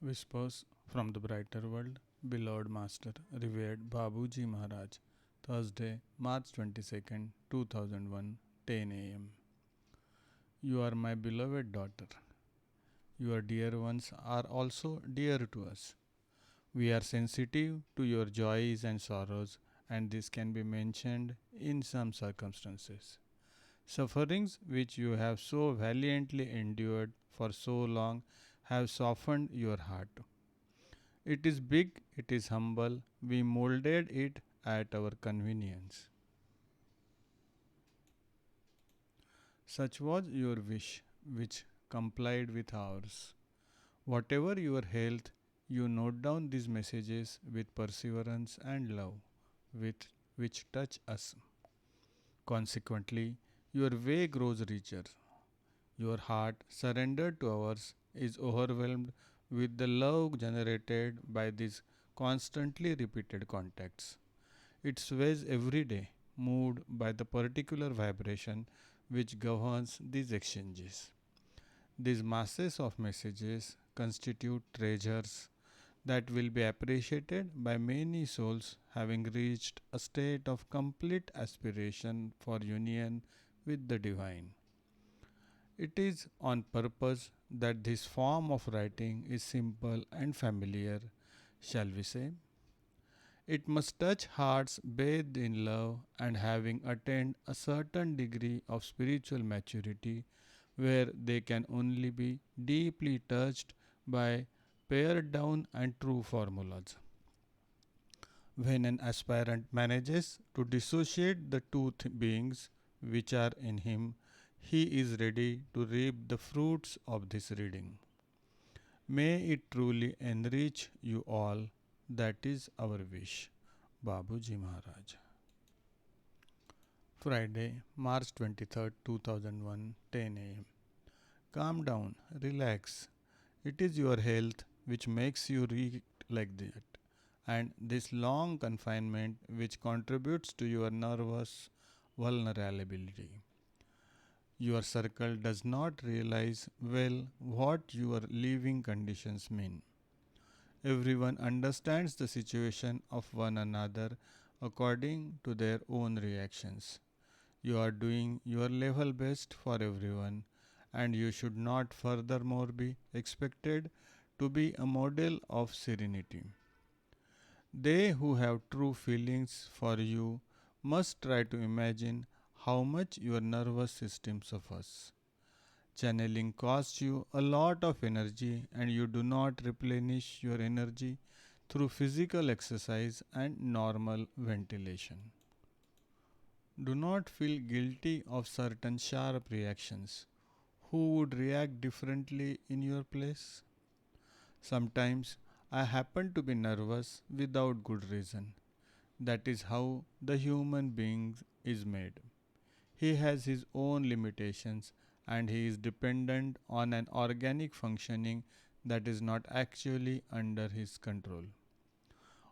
Whispers from the Brighter World, beloved Master, revered Babuji Maharaj, Thursday, March 22nd, 2001, 10 a.m. You are my beloved daughter. Your dear ones are also dear to us. We are sensitive to your joys and sorrows, and this can be mentioned in some circumstances. Sufferings which you have so valiantly endured for so long have softened your heart. It is big, it is humble. We molded it at our convenience. Such was your wish, which complied with ours. Whatever your health, you note down these messages with perseverance and love, with which touch us. Consequently, your way grows richer. Your heart, surrendered to ours, is overwhelmed with the love generated by these constantly repeated contacts. It sways every day, moved by the particular vibration which governs these exchanges. These masses of messages constitute treasures that will be appreciated by many souls having reached a state of complete aspiration for union with the divine. It is on purpose that this form of writing is simple and familiar, shall we say? It must touch hearts bathed in love and having attained a certain degree of spiritual maturity, where they can only be deeply touched by pared down and true formulas. When an aspirant manages to dissociate the two beings which are in him, he is ready to reap the fruits of this reading. May it truly enrich you all. That is our wish. Babuji Maharaj. Friday, March 23rd, 2001, 10 a.m. Calm down, relax. It is your health which makes you react like that, and this long confinement which contributes to your nervous vulnerability. Your circle does not realize well what your living conditions mean. Everyone understands the situation of one another according to their own reactions. You are doing your level best for everyone, and you should not furthermore be expected to be a model of serenity. They who have true feelings for you must try to imagine how much your nervous system suffers. Channeling costs you a lot of energy, and you do not replenish your energy through physical exercise and normal ventilation. Do not feel guilty of certain sharp reactions. Who would react differently in your place? Sometimes I happen to be nervous without good reason. That is how the human being is made. He has his own limitations, and he is dependent on an organic functioning that is not actually under his control.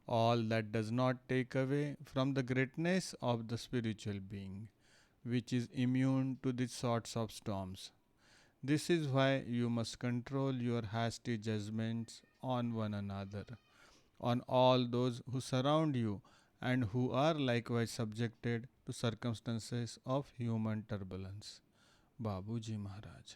All that does not take away from the greatness of the spiritual being, which is immune to these sorts of storms. This is why you must control your hasty judgments on one another, on all those who surround you, and who are likewise subjected to circumstances of human turbulence. Babuji Maharaj.